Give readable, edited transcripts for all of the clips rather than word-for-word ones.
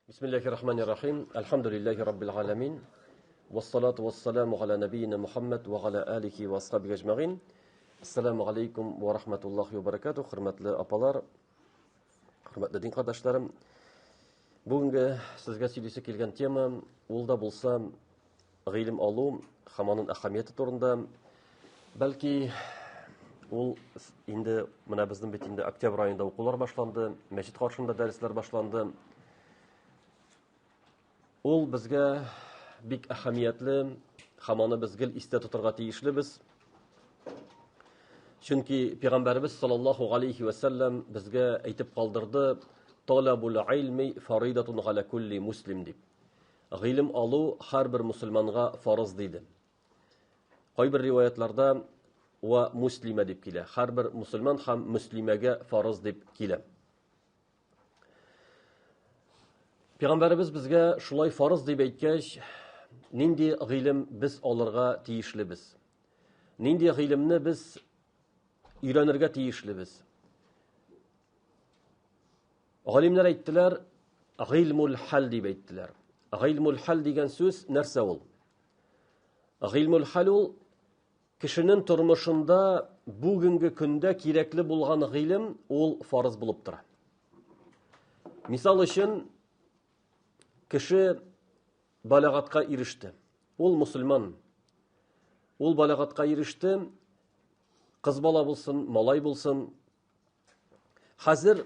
بسم الله الرحمن الرحيم الحمد لله رب العالمين والصلاة والسلام على نبينا محمد وعلى آله وأصحابه أجمعين السلام عليكم ورحمة الله وبركاته hurmatli apalar, hurmatli din qardaşlarım. Бүгінгі sizga сөйлесе келген тема ул да булса гыйлем алу һәм аның әһәмияте турында. Бәлки ул инде менә безнең бит инде октябрь айында укулар башланды, мәчет каршында дәресләр башланды. Ул безгә бик әһәмиятле, һәм аны без гел истә тотырга тиешлебез. Чөнки Пәйгамбәрбез саллаллаһу алейхи ва саллям безгә әйтеп калдырды: "Талабул илми фаридатун ала кулли муслим" дип. Гыйлем алу һәрбер мусламанга фарыз диде. Кайбер риваятларда ва муслима дип килә. Һәрбер мусламан һәм муслимәгә фарыз дип килә. Пәйгамбәрбез безгә шулай фарыз дип әйткәч, нинди гыйлем без алырга тиешлебез? Нинди гыйлемне без өйрәнергә тиешлебез? Галимнәр әйттеләр, гыйлмул хал дип әйттеләр. Гыйлмул хал дигән сүз нәрсә ул? Гыйлмул хал ул кешенең тормышында бүгенге көндә кирәкле булган гыйлем ул фарыз булып тора. Мисал өчен, кеше балагатка иреште. Ул мусульман. Ул балагатка иреште. Кыз бала булсын, малай булсын. Хәзер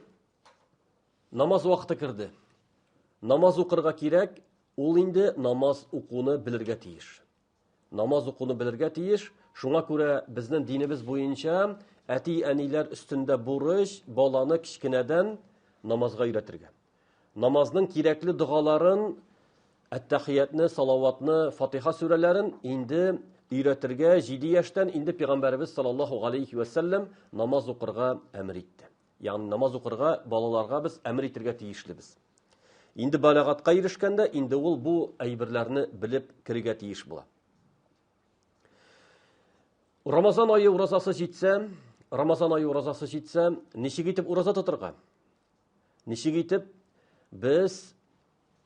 намаз вакыты кирде. Намаз укырга кирәк. Ул инде намаз укуны белергә тиеш. Намаз укуны белергә тиеш. Шуңа күрә безнең динебез буенча әти-әниләр өстендә бурыч баланы кичкенәдән намазга өйрәтергә. Намазның кирәкле дугаларын, әттәхиятны, салаватны, Фатиха сүрәләрен инде өйрәтергә 7 яшьтән инде Пәйгамбәрбез саллаллаһу алейхи ва саллям намаз укырга әмер итте. Ягъни намаз укырга балаларга без әмер итәргә тиешлебез. Инде балагатка ирешкәндә инде ул бу әйберләрне белеп кирергә тиеш була. Рамазан айы уразасы җитсә, ничек итеп ураза тотырга? Ничек итеп без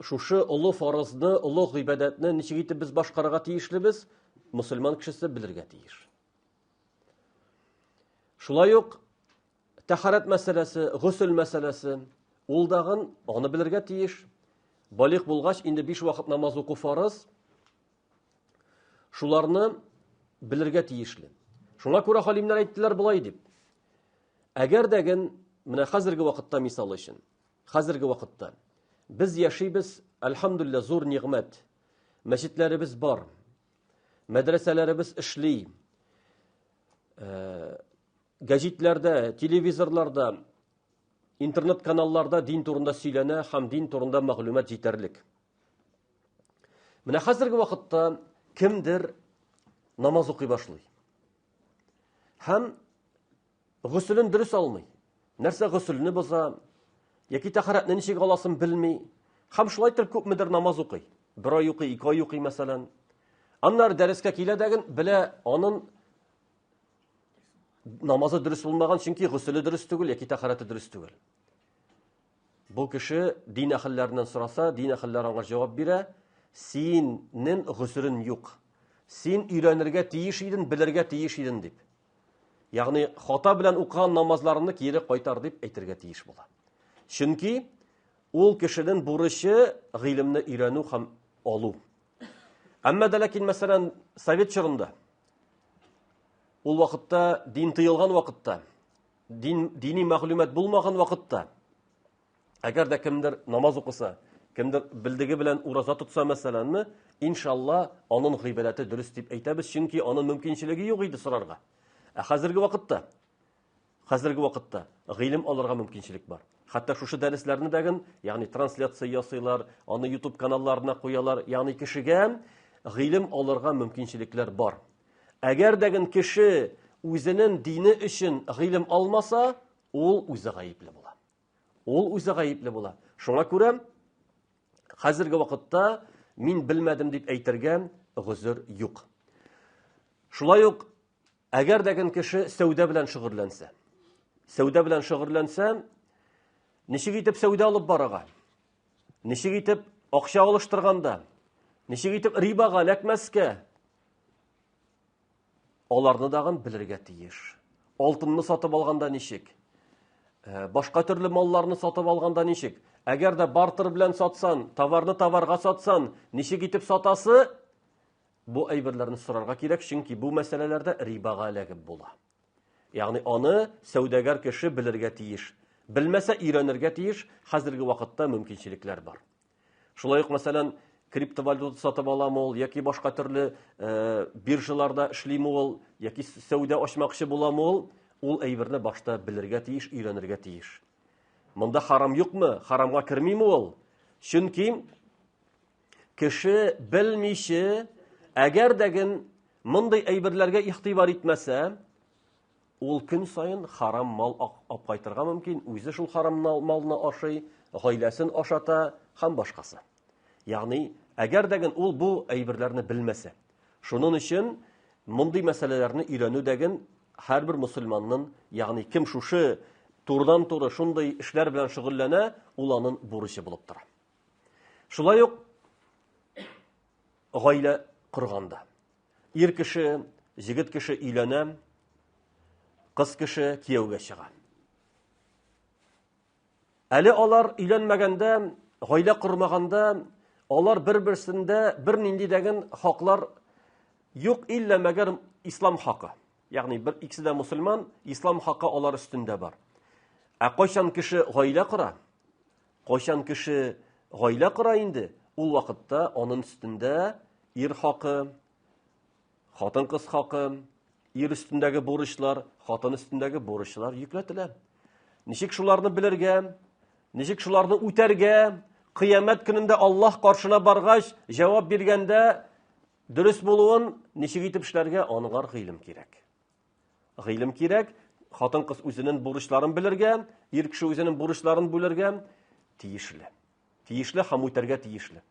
шушы олы фарызны, олы гыйбадәтне ничек итеп без башкарырга тиешлебез? Мусульман кешесе белергә тиеш. Шулай ук тәһарат мәсьәләсе, гусл мәсьәләсе, ул дагын аны белергә тиеш. Балигъ булгач инде 5 вакыт намаз уку фарыз. Шуларны белергә тиешле. Шуңа күрә галимнәр әйттеләр булай дип. Әгәр дәген менә хәзерге вакытта мисал өчен, хәзерге вакытта без яшибез, әлхәмдүлилләh, зур нигъмәт. Мәчетләребез бар. Мәдрәсәләребез эшли. Гәҗитләрдә, телевизорларда, интернет каналларда дин турында сөйләнә һәм дин турында мәгълүмат җитәрлек. Менә хәзерге вакытта кемдер намаз укый башлый. Һәм гусулын дөрес алмый. Нәрсә гусулны боза, яки тәһаратны ничек аласын белми. Һәм шулай итеп күпмедер намаз укый. 1 ай укый, 2 ай укый мәсәлән. Аннар дәрескә килә дәген белә аның намазы дөрес булмаган, чөнки гусулы дөрес түгел, яки тәһараты дөрес түгел. Бу кеше дин әһелләреннән сораса, дин әһелләре аңа җавап бирә: "Синең гусулың юк. Син өйрәнергә тиеш идең, белергә тиеш идең" дип. Ягъни хата белән укыган намазларны кире кайтар дип әйтергә тиеш була. Чөнки ул кешенең бурычы гыйлемне өйрәнү һәм алу. Әмма дә ләкин мәсәлән совет чорында, ул вакытта дин тыелган вакытта, дини мәгълүмат булмаган вакытта, әгәр дә кемдер намаз укыса, кемдер билдеге белән ураза тотса мәсәләнме, иншалла аның гыйбадәте дөрес дип әйтәбез, чөнки аның мөмкинчелеге юк иде сорарга. Ә хәзерге вакытта гыйлем алырга мөмкинчелек бар. Хәтта шушы дәресләрне дәген, ягъни трансляция ясыйлар, аны YouTube каналларына куялар, ягъни кешегә гыйлем алырга мөмкинчелекләр бар. Әгәр дәген кеше үзенең дине өчен гыйлем алмаса, ул үзе гаепле була. Шуңа күрә хәзерге вакытта мин белмәдем дип әйтергә гозер юк. Шулай ук әгәр дәген кеше сәүдә белән шөгыльләнсә, ничек итеп сәүдә алып барырга? ничек итеп акча алыштырганда, ничек итеп рибага эләкмәскә, аларны дагын белергә тиеш. Алтынны сатып алганда ничек, башка төрле малларны сатып алганда ничек, әгәр дә бартер белән сатсан, товарны товарга сатсан, ничек итеп сатасы, бу әйберләрне сорарга кирәк, чөнки бу мәсьәләләрдә рибага эләгеп була. Ягъни аны сәүдәгәр кеше белергә тиеш. Белмәсә өйрәнергә тиеш, хәзерге вакытта мөмкинчелекләр бар. Шулай ук, мәсәлән, криптовалюта сатып аламы ул, яки башка төрле биржаларда эшлиме ул, яки сәүдә ачмакчы буламы ул әйберне башта белергә тиеш, өйрәнергә тиеш. Монда харам юкмы? Харамга кермиме ул? Чөнки кеше белмичә, әгәр дәген мондай әйберләргә игътибар итмәсә, ул көн сайын харам мал апкайтырга мөмкин, үзе шул харам малны ашый, гаиләсен ашата һәм башкасы. Ягъни, әгәр дәген ул бу әйберләрне белмәсә, шуның өчен мондый мәсьәләләрне өйрәнү дәген һәрбер мусульманның, ягъни кем шушы турыдан-туры шундый эшләр белән шөгыльләнә, ул аның бурычы булып тора. Шулай ук гаилә корганда. Ир кеше, җегет кеше өйләнә, кыз кеше кияүгә чыга. Әле алар өйләнмәгәндә, гаилә курмаганда, алар бер-берсендә бер нинди дәген хаклар юк, илля мәгәр ислам хакы. Ягъни бер икесе дә мусульман, ислам хакы алар өстендә бар. Кайчан кеше гаилә кора? Кайчан кеше гаилә кора инде? Ул вакытта аның өстендә ир хакы, хатын-кыз хакы, ир өстендәге бурычлар, хатын өстендәге бурычлар йөкләтелә. Ничек шуларны белергә, ничек шуларны үтәргә, кыямәт көнендә Аллаһ каршына баргач, җавап биргәндә дөрес булуын ничек итеп эшләргә, аңар гыйлем кирәк. Гыйлем кирәк, хатын-кыз үзенең бурычларын белергә, ир кеше үзенең бурычларын бүлергә тиешле. Тиешле һәм үтәргә тиешле.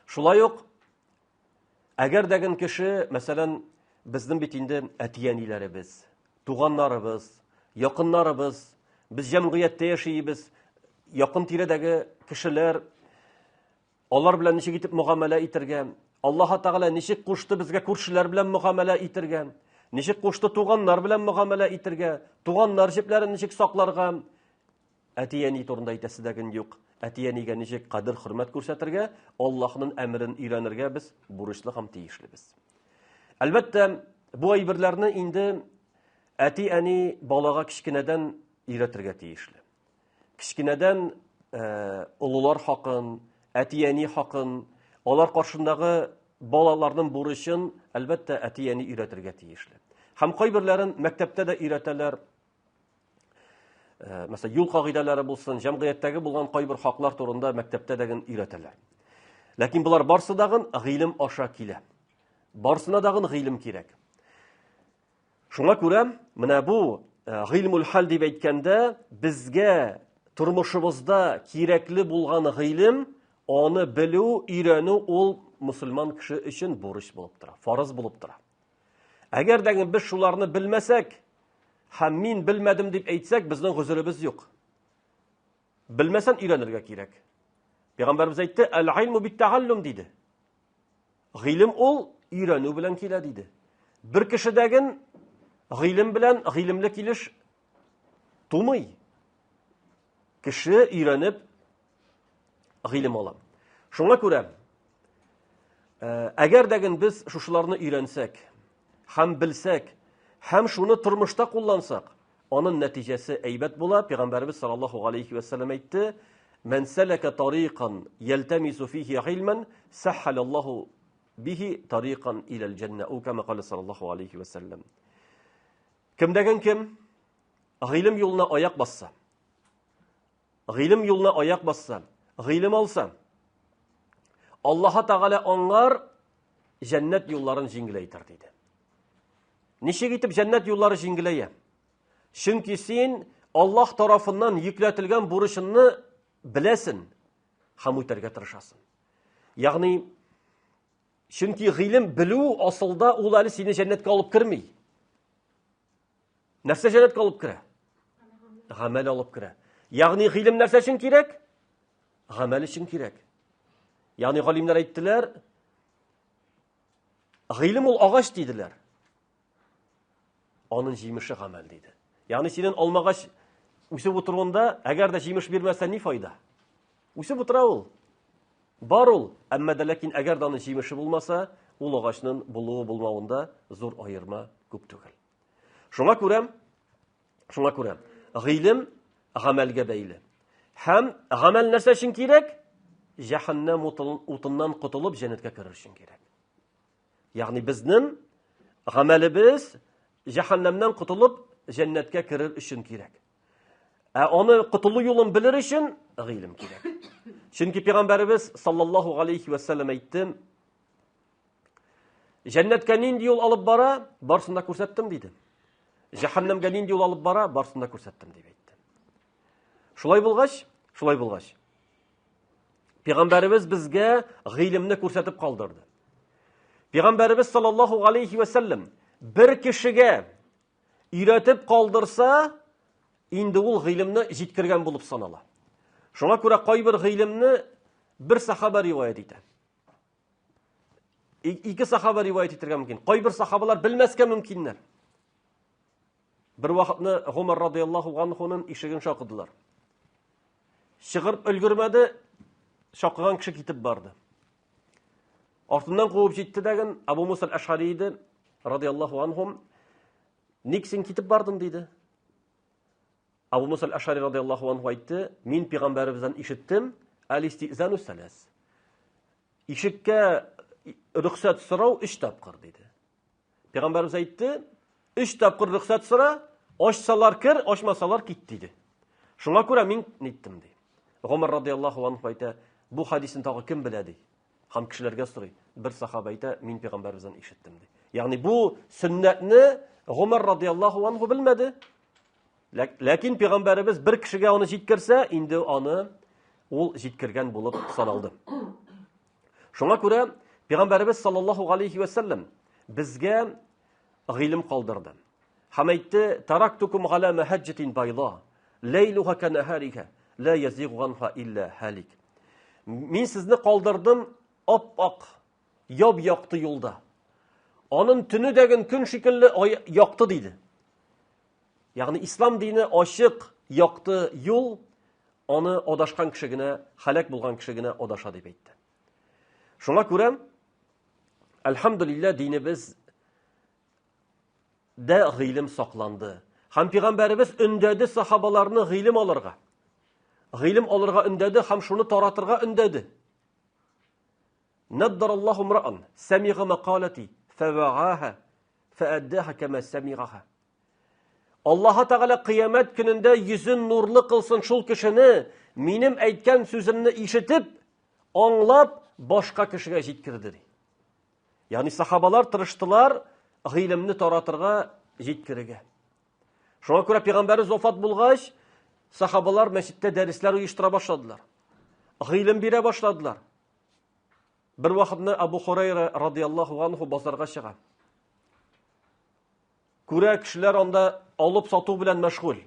Шулай ук, әгәр дәген кеше, мәсәлән, безнең бит инде әтиәниләребез, туганнарыбыз, якыннарыбыз, без җәмгыятьтә яшибез, якын тирәдәге кешеләр, алар белән ничек итеп мөгамәлә итәргә, Аллаһ Тәгалә ничек кушты безгә күршеләр белән мөгамәлә итәргә, ничек кушты туганнар белән мөгамәлә итәргә, туганнар җепләрен ничек сакларга, әтиәни турында әйтәсе дәген юк. Әтиәнигә ничек кадер хөрмәт күрсәтергә, Аллаһның әмрен өйрәнергә без бурычлы һәм тиешлебез. Әлбәттә, бу әйберләрне инде әти-әни балага кичкенәдән өйрәтергә тиешле. Кичкенәдән улылар хакын, әти-әни хакын, алар каршындагы балаларның бурычын әлбәттә әти-әни өйрәтергә тиешле. Һәм кайберләрен мәктәптә дә өйрәтәләр. Мәсәлән, юл кагыйдәләре булсын, җәмгыятьтәге булган кайбер хаклар турында мәктәптә дә өйрәтәләр. Ләкин булар барсы дагын гыйлем аша килә. Барсына дагын гыйлем кирәк. Шуңа күрә, менә бу гыйлмул хал дип әйткәндә, безгә тормышыбызда кирәкле булган гыйлем, аны белү, өйрәнү ул мусульман кеше өчен бурыч булып тора, фарыз булып тора. Әгәр дә без шуларны белмәсәк, һәм мин белмәдем дип әйтсәк, безнең гүзеребез юк. Белмәсән өйрәнергә кирәк. Пәйгамбәрбез әйтте, "Әл-илму бит-тәгаллум" диде. Гыйлем ул өйрәнү белән килә диде. Бер кешедәген гыйлем белән гыйлемле килеш тумый. Кеше өйрәнеп гыйлем ала. Шуңа күрә, әгәр дәген без шушыларны өйрәнсәк, һәм белсәк, һәм шуны тормышта куллансак, аның нәтиҗәсе әйбәт була. Пәйгамбәрбез саллаллаһу алейхи ва саллям әйтте: "Мен сәләкә тарикан ялтамису фиһи гыйлман, саххалаллаһу биһи тарикан иләл җанна", ул кама кала саллаллаһу алейхи ва саллям. Кемдәген кем гыйлем юлына аяк басса, гыйлем юлына аяк басса, гыйлем алса, Аллаһ Тәгалә аңар җәннәт юлларын җиңгеләйтер диде. Ничек итеп җәннәт юллары җиңгеләя? Чөнки син Аллаһ тарафыннан йөкләтелгән бурычыңны беләсен һәм үтәргә тырышасың. Ягъни, чөнки гыйлем белү асылда ул әле сине җәннәткә алып керми. Нәрсә җәннәткә алып керә? Гамәл алып керә. Ягъни гыйлем нәрсә өчен кирәк? Гамәл өчен кирәк. Ягъни галимнәр әйттеләр, гыйлем ул агач диделәр. Аның җимеше гамәл диде. Ягъни синең алмагач үсеп утыруында, әгәр дә җимеш бирмәсә ни файда? Үсеп утыра ул. Бар ул. Әмма дә ләкин әгәр дә аның җимеше булмаса, ул агачның булуы булмавында зур аерма күп түгел. Шуңа күрә, гыйлем гамәлгә бәйле. Һәм гамәл нәрсә өчен кирәк? Җәһәннәм утыннан котылып җәннәткә керер өчен кирәк. Ягъни безнең гамәлебез җәһәннәмнән котылып җәннәткә керер өчен кирәк. Аны котылу юлын белер өчен гыйлем кирәк. Чөнки Пәйгамбәрбез саллаллаһу алейхи ва саллям әйтте, җәннәткә нинди юл алып бара, барсын да күрсәттем диде. Җәһәннәмгә нинди юл алып бара, барсын да күрсәттем дип әйтте. Шулай булгач, Пәйгамбәрбез безгә гыйлемне күрсәтеп калдырды. Пәйгамбәрбез саллаллаһу алейхи ва саллям бер кешегә өйрәтеп калдырса, инде ул гыйлемне җиткергән булып санала. Шуңа күрә кайбер гыйлемне бер сахаба риваят итә. Ике сахаба риваят итәргә мөмкин. Кайбер сахабалар белмәскә мөмкиннәр. Бер вакытны Гомар радиллаһу анһуның ишеген шакыдылар. Чыгып өлгермәде, шакыган кеше китеп барды. Артыннан куып җитте дәген Абу Муса аль-Аш'ари иде радиллаһу анһум. Ник син китеп бардың диде. Абу Муса аль-Аш'ари радиллаһу анһу әйтте, мин Пәйгамбәребездән ишеттем, әл-истизану салас. Ишеккә рөхсәт сорау 3 тапкыр диде. Пәйгамбәрбез әйтте, 3 тапкыр рөхсәт сора, ачсалар кер, ачмасалар кит диде. Шуңа күрә мин ниттем ди. Гомар радиллаһу анһу әйтә, бу хадисны тагы кем белә ди? Һәм кешеләргә сорый. Бер сахаба әйтә, мин Пәйгамбәрбездән ишеттем ди. Ягъни бу сөннәтне Гомар радиллаһу анһу белмәде. Ләкин Пәйгамбәрбез бер кешегә аны җиткерсә, инде аны ул җиткергән булып саналды. Шуңа күрә Пәйгамбәрбез саллаллаһу алейхи ва саллям безгә гыйлем калдырды. Һәм әйтте, тарактукум ала маһаҗҗатин байда, лейлуха канаһариха, ла язигу анха илля халик. Мин сезне калдырдым ап-ак, яп-якты юлда. Аның төне дәген көн шикелле якты диде. Ягъни ислам дине ачык, якты юл, аны адашкан кеше генә, халак булган кеше генә адаша дип әйтте. Шуңа күрә, әлхәмдүлилләh, динебез дә гыйлем сакланды. Һәм Пәйгамбәрбез өндәде сахабаларны гыйлем алырга. Гыйлем алырга өндәде һәм шуны таратырга өндәде. Наддараллаһу мраан самига мақалати фавааха фааддаха кама самигаха. Аллаһ Тәгалә кыямәт көнендә йөзен нурлы кылсын шул кешене, минем әйткән сүземне ишетеп, аңлап, башка кешегә җиткерде ди. Ягъни сахабалар тырыштылар гыйлемне таратырга, җиткерергә. Шуңа күрә Пәйгамбәрбез вафат булгач, сахабалар мәчеттә дәресләр оештыра башладылар. Гыйлем бирә башладылар. Бер вакытны Абу Хурайра радиллаһу анһу базарга чыга. Күрә кешеләр анда алып сату белән мәшгуль.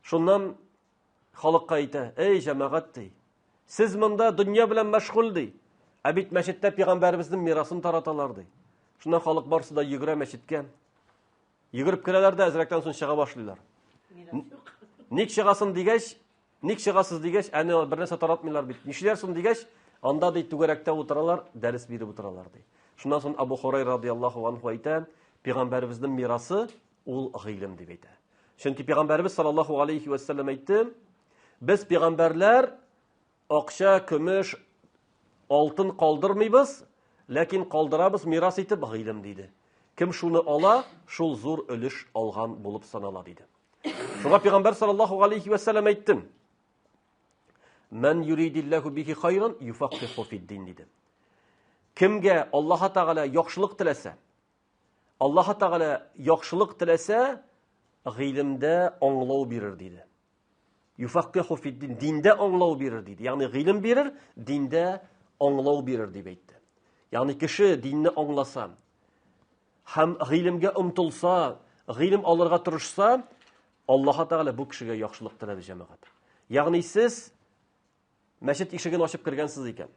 Шуннан халыкка әйтә, эй җәмәгать ди, сез монда дөнья белән мәшгуль ди. Ә бит мәчеттә Пәйгамбәрбезнең мирасын тараталар ди. Шуннан халык барсы да йөгерә мәчеткә. Йөгереп керәләр дә әзрәктән соң чыга башлыйлар. Ник чыгасың дигәч, ник чыгасыз дигәч, әне бер нәрсә таратмыйлар бит. Нишләрсең дигәч, анда ди түгәрәктә утыралар, дәрес биреп утыралар ди. Шуннан соң Абу Хурайра радиллаһу анһу әйтә, Пәйгамбәрбезнең мирасы ул гыйлем дип әйтә. Чөнки Пәйгамбәрбез саллаллаһу алейхи ва саллям әйтте, без пәйгамбәрләр акча, көмеш, алтын калдырмыйбыз, ләкин калдырабыз мирас итеп гыйлем диде. Кем шуны ала, шул зур өлеш алган булып санала диде. Шуңа Пәйгамбәр саллаллаһу алейхи ва саллям әйтте, "Мен юридиллаһу бихи хайран юфаққиху фид-дин" диде. Кемгә Аллаһ Тәгалә яхшылык теләсә, Аллаһ Тәгалә яхшылык теләсә, гыйлемдә аңлау бирер диде. Юфаққиху фид-дин, диндә аңлау бирер диде. Ягъни гыйлем бирер, диндә аңлау бирер дип әйтте. Ягъни кеше динне аңласа, һәм гыйлемгә омтылса, гыйлем алырга тырышса, Аллаһ Тәгалә бу кешегә яхшылык теләде җәмәгать. Ягъни сез мәчет ишеген ачып кергәнсез икән.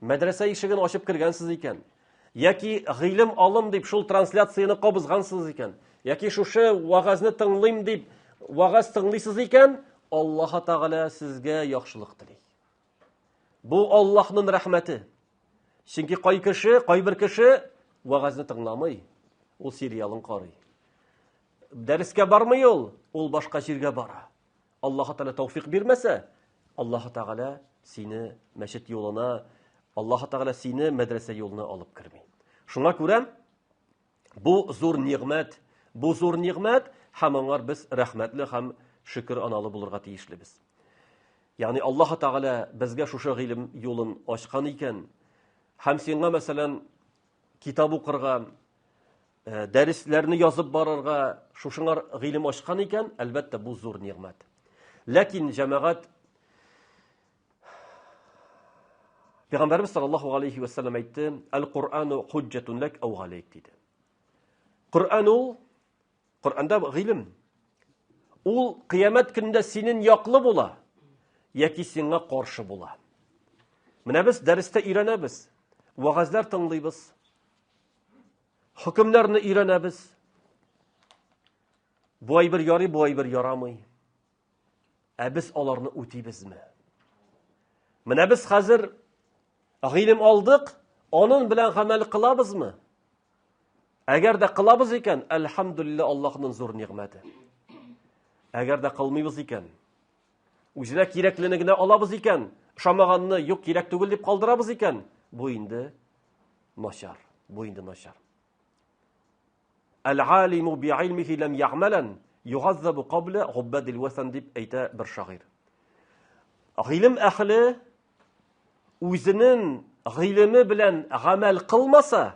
Мәдрәсә ишеген ачып кергәнсез икән. Яки гыйлем алым дип шул трансляцияны кабызгансыз икән. Яки шушы вагазны тыңлыйм дип вагаз тыңлыйсыз икән, Аллаһ Тәгалә сезгә яхшылык тели. Бу Аллаһның рәхмәте. Чөнки кайбер кеше вагазны тыңламый, ул сериалын карый. Дәрескә бармый ул башка җиргә бара. Аллаһ Тәгалә тәүфыйк бирмәсә, Аллаһ Тәгалә сине мәчет юлына, Аллаһ Тәгалә сине мәдрәсә юлына алып керми. Шуңа күрә бу зур нигъмәт, һәм аңар без рәхмәтле һәм шөкер аналы булырга тиешлебез. Ягъни Аллаһ Тәгалә безгә шушы гыйлем юлын ачкан икән, һәм сиңа мәсәлән китап укырга, дәресләрне язып барырга шушыңар гыйлем ачкан икән, әлбәттә бу зур нигъмәт. Ләкин җәмәгать Пәйгамбәрбез саллаллаһу алейхи ва саллям әйтте: "Әл-Кур'ану хуҗҗатун лак ау галейк" диде. Коръанда гыйлем. Ул кыямәт көндә синең яклы була, яки сиңа каршы була. Менә без дәрестә өйрәнәбез, вагазлар тыңлыйбыз, хөкемнәрне өйрәнәбез. Бу әйбер ярый, бу әйбер ярамый. Без аларны үтибезме? Менә без хәзер гыйлем алдык, аның белән гамәл кылабызмы? Әгәр дә кылабыз икән, әлхәмдүлилләh, Аллаһның зур нигъмәте. Әгәр дә кылмыйбыз икән, үзенә кирәклене генә алабыз икән, ошамаганны юк, кирәк түгел дип калдырабыз икән, бу инде начар. Әл-алиму би'илмихи лам я'малан югаззабу qabla губбадил васан дип әйтә бер шагыйрь. Гыйлем әһле үзенең гыйлеме белән гамәл кылмаса,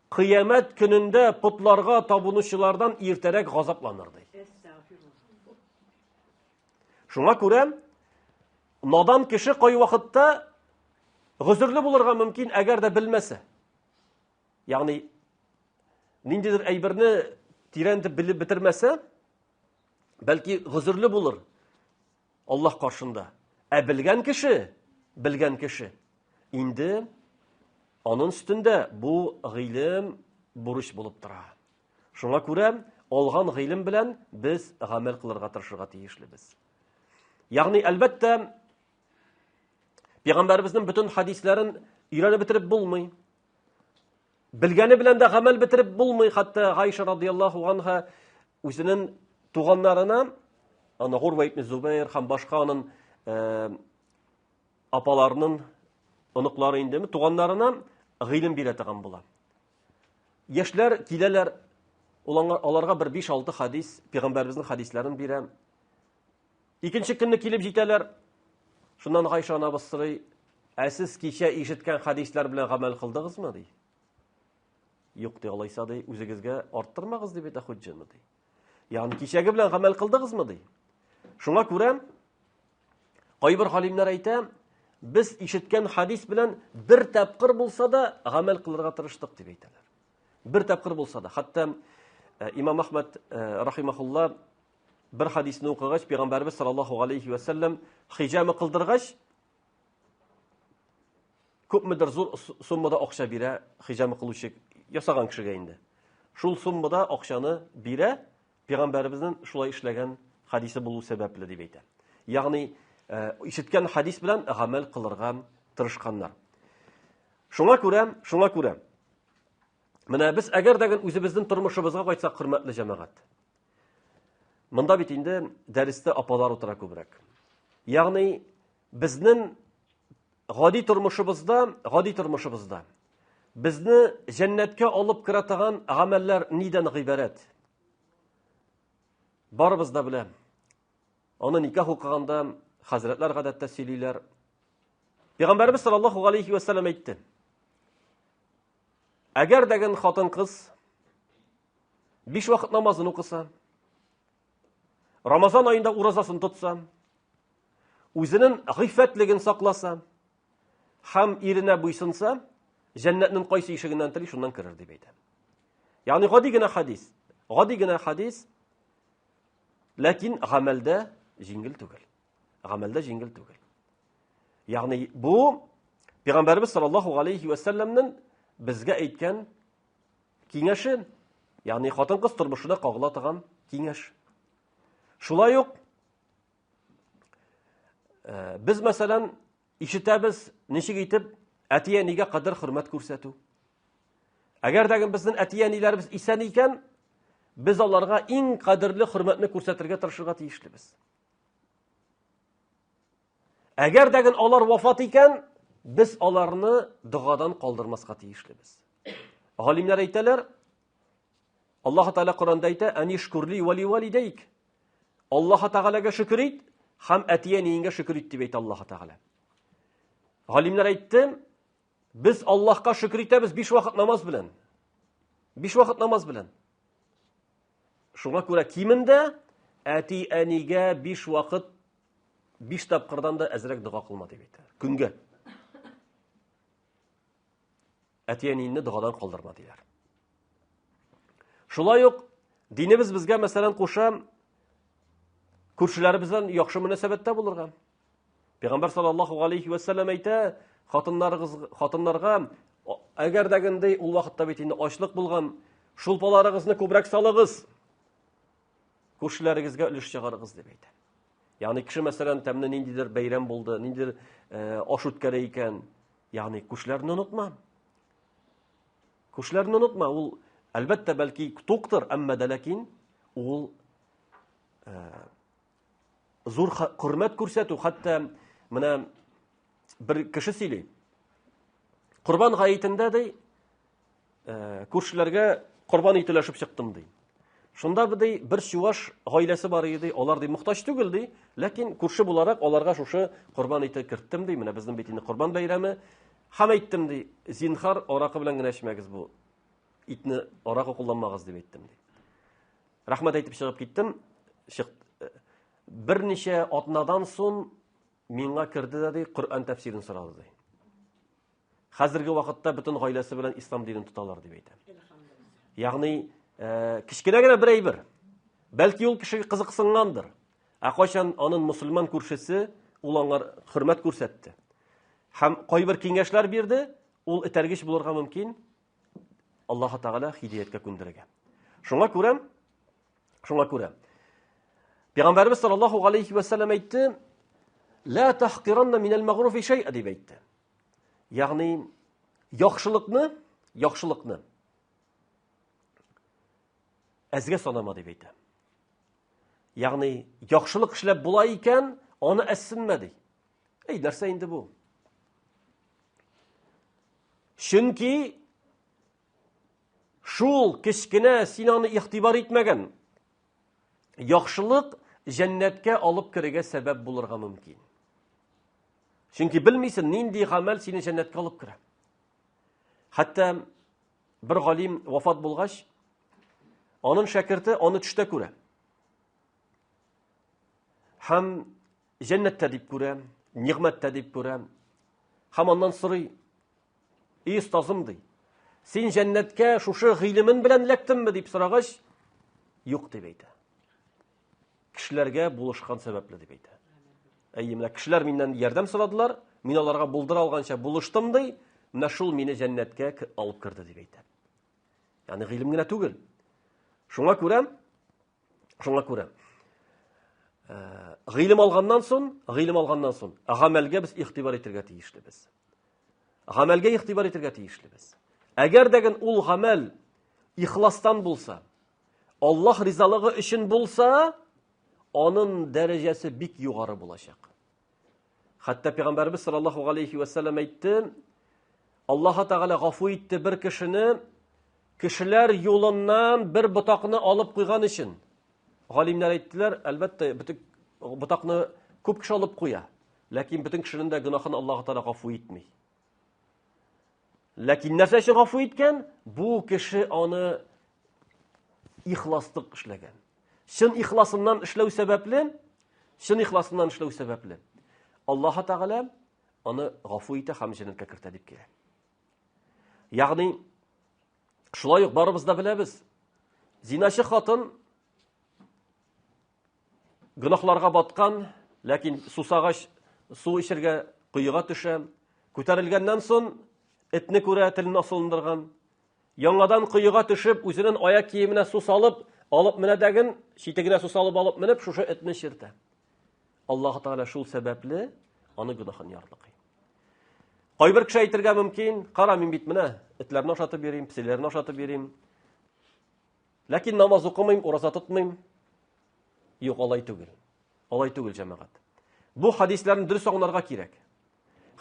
кыямәт көнендә путларга табынучылардан иртәрәк газапланыр ди. Шуңа күрә надан кеше кай вакытта гызырлы булырга мөмкин, әгәр дә белмәсә. Ягъни ниндидер әйберне тирәнтеп белеп бетермәсә, бәлки гызырлы булыр Аллаһ каршында. Белгән кеше инде аның өстендә бу гыйлем бурыч булып тора. Шуңа күрә алган гыйлем белән без гамәл кылырга тырышырга тиешлебез. Ягъни әлбәттә Пәйгамбәрбезнең бөтен хадисләрен өйрәнеп бетереп булмый. Белгәне белән дә гамәл бетереп булмый. Хәтта Гайша радиллаһу анха үзенең туганнарына, аны Гурва ибн Зубайр һәм башка аның апаларының оныклары индеме, туганнарына гыйлем бирә торган була. Яшьләр киләләр, аларга бер 5-6 хадис, Пәйгамбәрбезнең хадисләрен бирә. Икенче көнне килеп җитәләр. Шуннан Гайша анабыз сорый: "Сез кичә ишеткән хадислар белән гамәл кылдыгызмы?" ди. Юк ди, алайса ди, үзегезгә арттырмагыз дип әйтә хуҗҗаны ди. Ягъни кичәге белән гамәл кылдыгызмы ди. Шуңа күрә кайбер галимнәр әйтә, без ишеткән хадис белән бер тапкыр булса да гамәл кылырга тырыштык дип әйтәләр. Бер тапкыр булса да. Хәтта Имам Ахмад рахимахулла бер хадисне укыгач, Пәйгамбәрбез саллаллаһу алейхи ва саллям хиҗама кылдыргач, күпмедер зур суммада акча бирә хиҗама кылучы ясаган кешегә инде. Шул суммада акчаны бирә, Пәйгамбәрбезнең шулай эшләгән хадисе булу сәбәпле дип әйтә. Ягъни ишеткән хадис белән гамәл кылырга тырышканнар. Шуңа күрә менә без әгәр дә үзебезнең тормышыбызга кайтсак, хөрмәтле җәмәгать, монда бит инде дәрестә апалар утыра күбрәк. Ягъни безнең гади тормышыбызда безне җәннәткә алып кера торган гамәлләр нидән гыйбарәт? Барыбыз да белә. Аны никах укыганда хәзрәтләр гадәттә сөйлиләр. Пәйгамбәрбез саллаллаһу алейхи ва саллям әйтте: "Әгәр дәгән хатын-кыз 5 вакыт намазын укыса, Рамазан айында уразасын тотса, үзенең гыйффәтлеген сакласа һәм иренә буйсынса, җәннәтнең кайсы ишегеннән тели, шуннан керер" дип әйтә. Ягъни гади генә хадис, ләкин гамәлдә җиңел түгел. Гамәлдә җиңел түгел. Ягъни бу Пәйгамбәрбез саллаллаһу алейхи ва сәлләмнең безгә әйткән киңәше, ягъни хатын-кыз тормышында кагыла торган киңәш. Шулай ук без мәсәлән ишетәбез, ничек итеп әти-әнигә кадәр хөрмәт күрсәтү. Әгәр дә безнең әти-әниләребез исән икән, biz аларга иң кадерле хөрмәтне күрсәтергә тырышырга тиешлебез. Әгәр дә алар вафат икән, biz аларны дугадан калдырмаска тиешлебез. Галимнәр әйтәләр, Аллаһ Таала Коръәндә әйтә: "Анишкурли ва ли валидейк." Аллаһ Таалага шөкер ит һәм әти-әниеңгә шөкер ит дип әйтә Аллаһ Таала. Галимнәр әйтте, biz Аллаһка шөкер итәбез 5 вакыт намаз белән. 5 вакыт намаз белән. Шуңа күрә кимендә әти-әнигә 5 вакыт 5 тапкырдан да әзрәк дуга кылма дип әйтә. Көнгә. Әти-әниеңне дугадан калдырма диләр. Шулай ук динебез безгә мәсәлән куша күршеләребез белән яхшы мөнәсәбәттә булырга. Пәйгамбәр саллаллаһу алейхи ва сәлләм әйтә, хатыннарга әгәр дәгендәй ул вакытта бит инде ачлык булган, шулпаларыгызны күбрәк салыгыз. Күршеләрегезгә өлеш чыгарыгыз дип әйтә. Ягъни кеше мәсәлән тәмне ниндидер бәйрәм булды, ниндидер аш үткәрә икән, ягъни күршеләрне онытма. Күршеләрне онытма, ул әлбәттә бәлки туктыр, әмма дә ләкин ул зур хөрмәт күрсәтү, хәтта менә бер кеше сөйли. Корбан гаетендә ди, күршеләргә корбан ителәшеп чыктым ди. Шунда бер чуваш гаиләсе бар иде, алар ди мохтаҗ түгел ди, ләкин күрше буларак аларга шушы корбан ите керттем ди. Менә безнең бит инде корбан бәйрәме. Һәм әйттем ди, зинхар аракы белән генә эчмәгез бу. Итне аракы кулланмагыз дип әйттем ди. Рәхмәт әйтеп чыгып киттем. Берничә атнадан соң миңа керде дә ди, Коръән тәфсирен сорады ди. Хәзерге вакытта бөтен гаиләсе белән ислам динен тоталар дип әйтә. Ягъни кичкенә генә бер әйбер. Бәлки ул кеше кызыксынгандыр. Ә кайчан аның мусульман күршесе ул аңар хөрмәт күрсәтте. Һәм кайбер киңәшләр бирде, ул этәргеч булырга мөмкин. Аллаһ Таала хидаяткә күндерергә. Шуңа күрә Пәйгамбәрбез саллаллаһу алейхи ва сәлләм әйтте: "Ла тахкиранна минал магруфи шай'a" дип әйтте. Ягъни яхшылыкны әзгә санама дип әйтә. Ягъни яхшылык эшләп була икән, аны әссенмә ди. Нәрсә инде бу? Чөнки шул кечкенә син аны игътибар итмәгән яхшылык җәннәткә алып керергә сәбәп булырга мөмкин. Чөнки белмисен нинди гамәл сине җәннәткә алып керә. Хәтта бер галим вафат булгач, аның шәкерте аны төштә күрә. Һәм җәннәттә дип күрә, нигъмәттә дип күрә. Һәм аннан сорый: "И остазым ди, син җәннәткә шушы гыйлемен белән ләктеңме?" дип сорагач, "Юк" дип әйтә. Кешеләргә булышкан сәбәпле дип әйтә. Менә кешеләр миннән ярдәм сорадылар, мин аларга булдыра алганча булыштым ди, менә шул мине җәннәткә алып керде дип әйтә. Ягъни гыйлем генә түгел. Шуңа күрә гыйлем алганнан соң, гамәлгә без игътибар итәргә тиешлебез. Гамәлгә игътибар итәргә тиешлебез. Әгәр дәген ул гамәл ихластан булса, Аллаһ ризалыгы өчен булса, аның дәрәҗәсе бик югары булачак. Хәтта Пәйгамбәрбез саллаллаһу алейхи ва сәлләм әйтте: "Аллаһ Таала гафу итте бер кешене кешеләр юлыннан бер ботакны алып куйган өчен." Галимнәр әйттеләр, әлбәттә, ботакны күп кеше алып куя, ләкин бөтен кешенең дә гынахын Аллаһ Таала гафу итми. Ләкин нәрсә өчен гафу иткән? Бу кеше аны ихласлык эшләгән. Шын ихласыннан эшләү сәбәпле, Аллаһ Таала аны гафу итә һәм җәннәткә кертә дип килә. Ягъни шулай ук барыбыз да беләбез. Зиначы хатын гынахларга баткан, Ләкин сусагач су ишергә кыйга төшә. Күтәрелгәннән соң этне күрә телен асылындырган. Яңадан кыйга төшеп, үзенең аяк киеменә су салып, алып менәдәген, читегенә су салып алып менеп, шушы этне чиртә. Аллаһ Таала шул сәбәпле аны гөнаһын ярлыкый. Кайбер кеше әйтергә мөмкин, кара мин бит менә этләрне ашатып йөрим, песиләрне ашатып йөрим. Ләкин намаз укымыйм, ураза тотмыйм. Юк, алай түгел. Алай түгел, җәмәгать. Бу хадисләрне дөрес аңларга кирәк.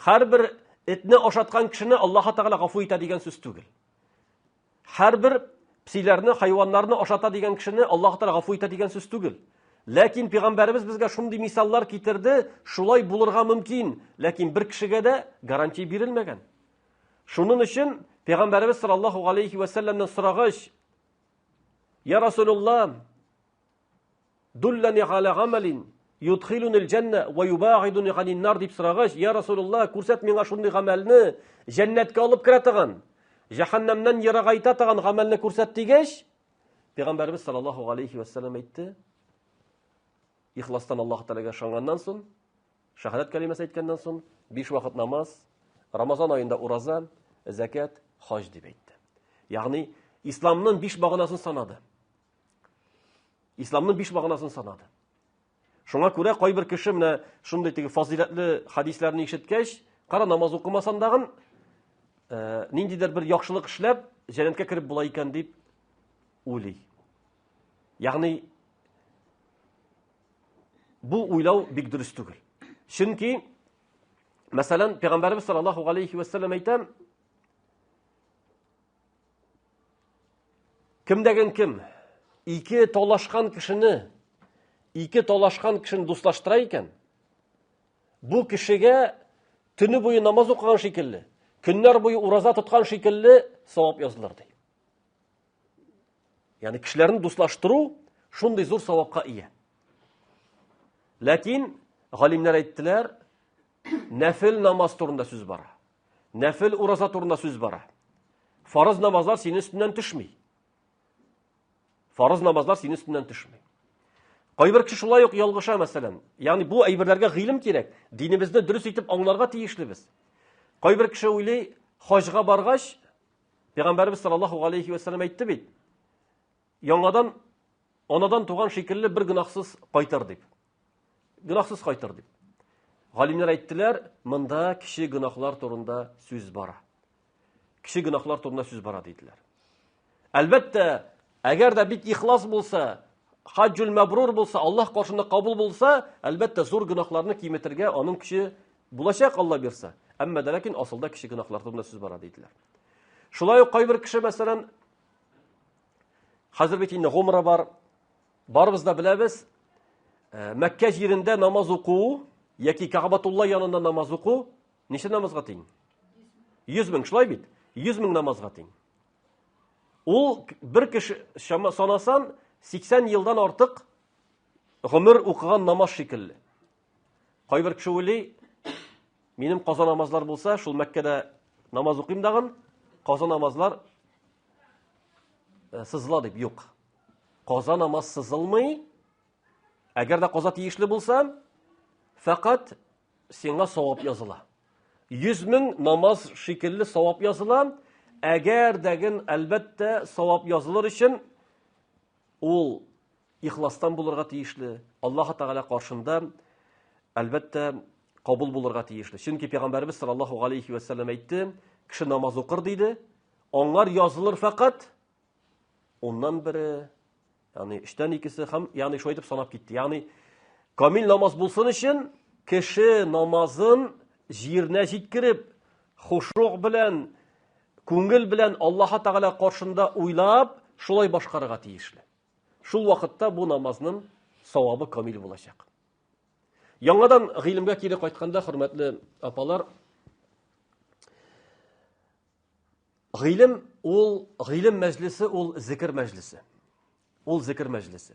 Һәрбер этне ашаткан кешене Аллаһ Таала гафу итә дигән сүз түгел. Һәрбер песиләрне, хайваннарны ашата дигән кешене Аллаһ Таала гафу итә дигән сүз түгел. Ләкин Пәйгамбәрбез безгә шундый мисаллар китерде, шулай булырга мөмкин, ләкин бер кешегә дә гарантия бирелмәгән. Шуның өчен Пәйгамбәрбез саллаллаһу алейхи ва сәлләмнән сорагач: "Я Расулуллах, дуллани ала гамалин юдхилунил джанна ва юбаидуни ганин нар" дип сорагач: "Я Расулуллах, күрсәт миңа шундый гамәлне, җәннәткә алып керә торган, җәһәннәмнән ерагайта торган гамәлне күрсәт" дигәч, Пәйгамбәрбез саллаллаһу алейхи ва сәлләм әйтте: Ихластан Аллаһ Таалага ышанганнан соң, шаһадат кәлимәсе әйткәннән соң, 5 вакыт намаз, Рамазан аенда ураза, закат, хаҗ дип әйтте. Ягъни исламның 5 баганасын санады. Исламның 5 баганасын санады. Шуңа күрә кайбер кеше менә шундый теге фазилатлы хадисләрне ишеткәч, кара намаз укымасан дагын, ниндидер бер яхшылык эшләп, җәннәткә кирип була икән дип уйлый. Ягъни бу уйлау бик дөрес түгел. Чөнки, мәсәлән, Пәйгамбәрбез саллаллаһу алейхи ва сәлләм әйтә: Кемдәген кем ике талашкан кешене дуслаштыра икән, бу кешегә төне буе намаз укыган шикелле, көннәр буе ураза тоткан шикелле савап язылыр ди. Ягъни кешеләрне дуслаштыру шундый зур савапка ия. Ләкин галимнәр әйттеләр, нәфил намаз турында сүз бара. Нәфил ураза турында сүз бара. Фарыз намазлар синең өстеннән төшми. Фарыз намазлар синең өстеннән төшми. Кайбер кеше шулай ук ялгыша, мәсәлән. Ягъни бу әйберләргә гыйлем кирәк. Динебезне дөрес итеп аңларга тиешлебез. Кайбер кеше уйлый, хаҗга баргач, Пәйгамбәрбез саллаллаһу алейхи ва сәлләм әйтте бит: "Яңадан анадан туган шикелле бер гөнаһсыз кайтыр" дип. Гөнаһсыз кайтыр дип. Галимнәр әйттеләр, монда кеше гөнаһлар турында сүз бара. Кеше гөнаһлар турында сүз бара диделәр. Әлбәттә, әгәр дә бик ихлас булса, хаҗҗул мәбрур булса, Аллаһ каршында кабул булса, әлбәттә зур гөнаһларны киметергә аның кеше булачак, Алла бирсә. Әмма дә ләкин асылда кеше гөнаһлар турында сүз бара диделәр. Шулай ук кайбер кеше, мәсәлән, хәзер бит инде гомра бар. Барыбыз да беләбез, Мәккә җирендә намаз уку, яки Кәгъбәтулла янында намаз уку, ничә намазга тиң? 100 мең, шулай бит? 100 мең намазга тиң. Ул бер кеше санасан 80 елдан артык гомер укыган намаз шикелле. Кайбер кеше уйлый, минем каза намазлар булса, шул Мәккәдә намаз укыйм дагын, каза намазлар сызыла дип. Юк. Каза намаз сызылмый. Әгәр дә каза тиешле булса, фақат сиңа савап языла. 100 мең намаз шикелле савап языла. Әгәр дәген әлбәттә савап язылыр өчен ул ихластан булырга тиешле. Аллаһ Таала каршында әлбәттә кабул булырга тиешле. Чөнки Пәйгамбәрбез саллаллаһу алейхи ва сәлләм әйтте, кеше намаз укыр диде, аңар язылыр фақат оннан бире, ягъни 3-2 һәм ягъни шулай итеп санап китте. Ягъни камил намаз булсын өчен кеше намазын җиренә җиткереп, хушук белән, күңел белән Аллаһ Таала каршында уйлап, шулай башкарырга тиешле. Шул вакытта бу намазның савабы камил булачак. Яңадан гыйлемгә кире кайтканда, хөрмәтле апалар, гыйлем мәҗлесе, ул зикр мәҗлесе. Ул зикр мәҗлесе.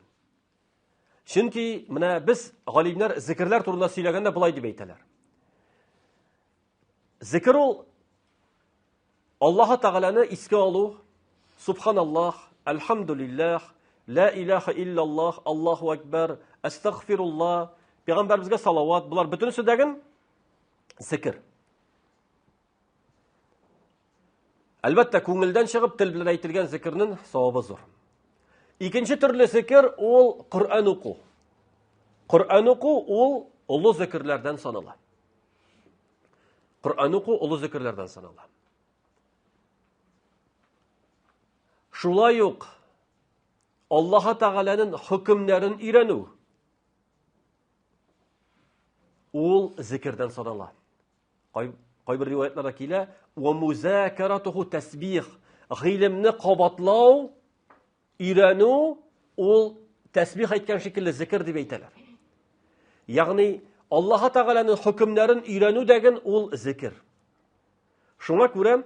Чөнки менә без галимнәр зикрләр турында сөйләгәндә булай дип әйтәләр. Зикр ул Аллаһ Тагаланы искә алу, субханаллаһ, әлхәмдүлиллаһ, ла илаха иллаллаһ, Аллаһу акбар, астагфируллаһ, Peygamberimizge salavat, bular bütünüsü degen zikir. Elbette көңелдән чыгып тел белән әйтелгән зикрнең савабы зур. Икенче төрле зикр ул Коръан уку. Коръан уку ул улы зикрләрдән санала. Коръан уку улы зикрләрдән санала. Шулай ук Аллаһ Тәгаләнең хөкемнәрен өйрәнү ул зикрдән санала. Кайбер риваятларда килә, "Ва музакаратуху тасбих", гыйлемне кабатлау, өйрәнү ул тасбих әйткән шикелле зикр дип әйтәләр. Ягъни Аллаһ Тәгаләнең хөкемнәрен өйрәнү дигән ул зикр. Шуңа күрә